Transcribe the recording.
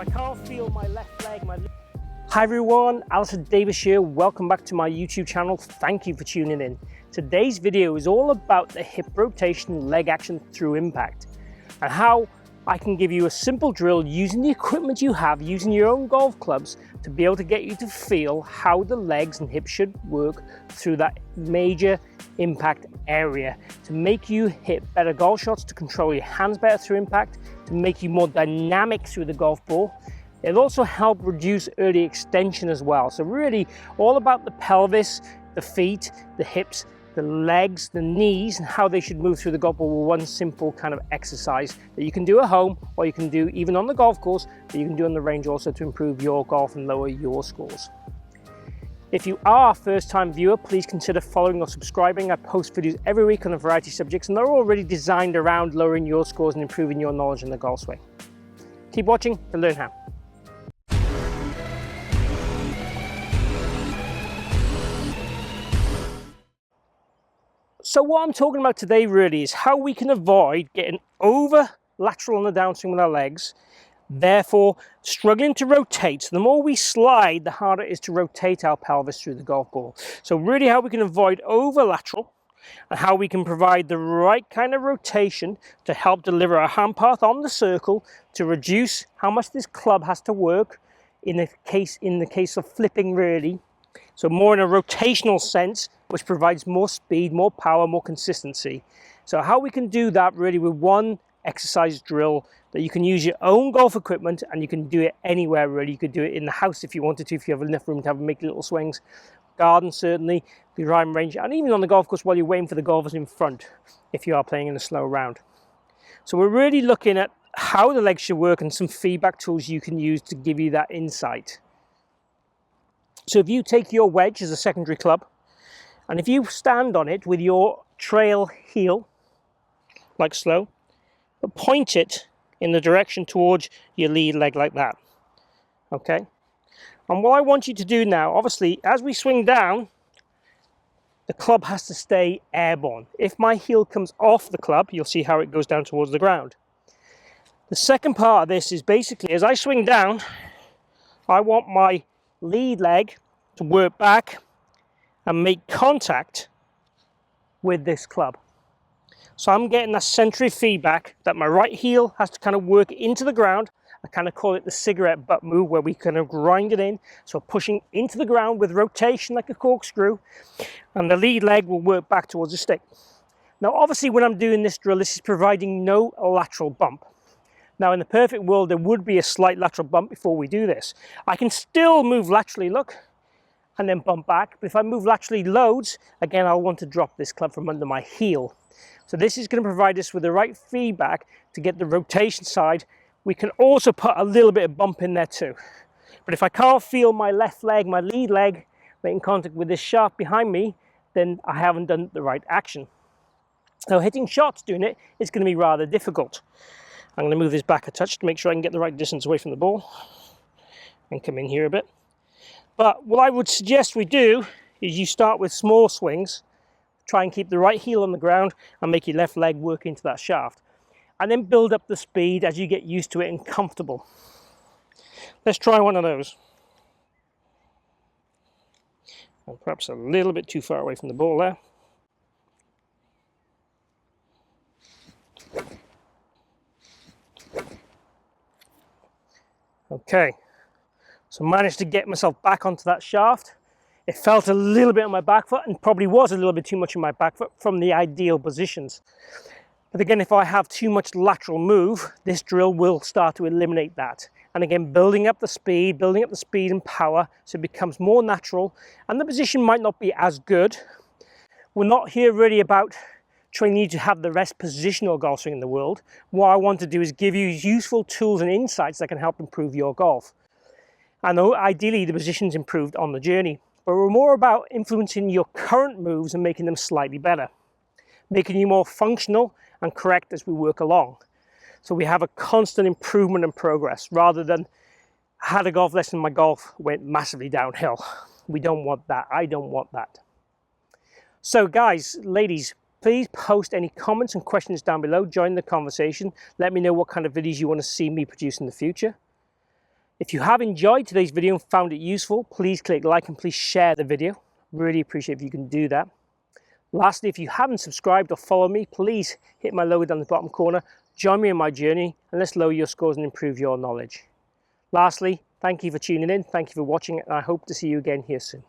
I can't feel my left leg, Hi everyone, Alistair Davies here. Welcome back to my YouTube channel. Thank you for tuning in. Today's video is all about the hip rotation leg action through impact and how I can give you a simple drill using the equipment you have, using your own golf clubs to be able to get you to feel how the legs and hips should work through that major impact area to make you hit better golf shots, to control your hands better through impact, to make you more dynamic through the golf ball. It'll also help reduce early extension as well. So really all about the pelvis, the feet, the hips, the legs, the knees, and how they should move through the golf ball with one simple kind of exercise that you can do at home, or you can do even on the golf course, but you can do on the range also to improve your golf and lower your scores. If you are a first-time viewer, please consider following or subscribing. I post videos every week on a variety of subjects, and they're all really designed around lowering your scores and improving your knowledge in the golf swing. Keep watching to learn how. So what I'm talking about today really is how we can avoid getting over lateral on the downswing with our legs, therefore struggling to rotate. So the more we slide, the harder it is to rotate our pelvis through the golf ball. So really how we can avoid over lateral and how we can provide the right kind of rotation to help deliver a hand path on the circle to reduce how much this club has to work in the case of flipping really. So more in a rotational sense, which provides more speed, more power, more consistency. So how we can do that really with one exercise drill that you can use your own golf equipment, and you can do it anywhere really. You could do it in the house if you wanted to, if you have enough room to make little swings. Garden certainly, the driving range, and even on the golf course while you're waiting for the golfers in front if you are playing in a slow round. So we're really looking at how the legs should work and some feedback tools you can use to give you that insight. So if you take your wedge as a secondary club, and if you stand on it with your trail heel, like slow, but point it in the direction towards your lead leg like that, okay? And what I want you to do now, obviously, as we swing down, the club has to stay airborne. If my heel comes off the club, you'll see how it goes down towards the ground. The second part of this is basically, as I swing down, I want my lead leg to work back and make contact with this club. So I'm getting that centric feedback that my right heel has to kind of work into the ground. I kind of call it the cigarette butt move, where we kind of grind it in. So pushing into the ground with rotation like a corkscrew, and the lead leg will work back towards the stick. Now obviously when I'm doing this drill, this is providing no lateral bump. Now in the perfect world, there would be a slight lateral bump before we do this. I can still move laterally, look, and then bump back. But if I move laterally loads, again, I'll want to drop this club from under my heel. So this is going to provide us with the right feedback to get the rotation side. We can also put a little bit of bump in there too. But if I can't feel my left leg, my lead leg, making contact with this shaft behind me, then I haven't done the right action. So hitting shots doing it is going to be rather difficult. I'm going to move this back a touch to make sure I can get the right distance away from the ball and come in here a bit. But what I would suggest we do is you start with small swings, try and keep the right heel on the ground and make your left leg work into that shaft. And then build up the speed as you get used to it and comfortable. Let's try one of those. And perhaps a little bit too far away from the ball there. Okay. So managed to get myself back onto that shaft. It felt a little bit on my back foot and probably was a little bit too much on my back foot from the ideal positions. But again, if I have too much lateral move, this drill will start to eliminate that. And again, building up the speed and power so it becomes more natural, and the position might not be as good. We're not here really about training you to have the best positional golf swing in the world. What I want to do is give you useful tools and insights that can help improve your golf. I know ideally the position's improved on the journey, but we're more about influencing your current moves and making them slightly better, making you more functional and correct as we work along. So we have a constant improvement and progress rather than I had a golf lesson, my golf went massively downhill. We don't want that. I don't want that. So guys, ladies, please post any comments and questions down below. Join the conversation. Let me know what kind of videos you want to see me produce in the future. If you have enjoyed today's video and found it useful, please click like and please share the video. Really appreciate if you can do that. Lastly, if you haven't subscribed or followed me, please hit my logo down the bottom corner, join me in my journey, and let's lower your scores and improve your knowledge. Lastly, thank you for tuning in, thank you for watching, and I hope to see you again here soon.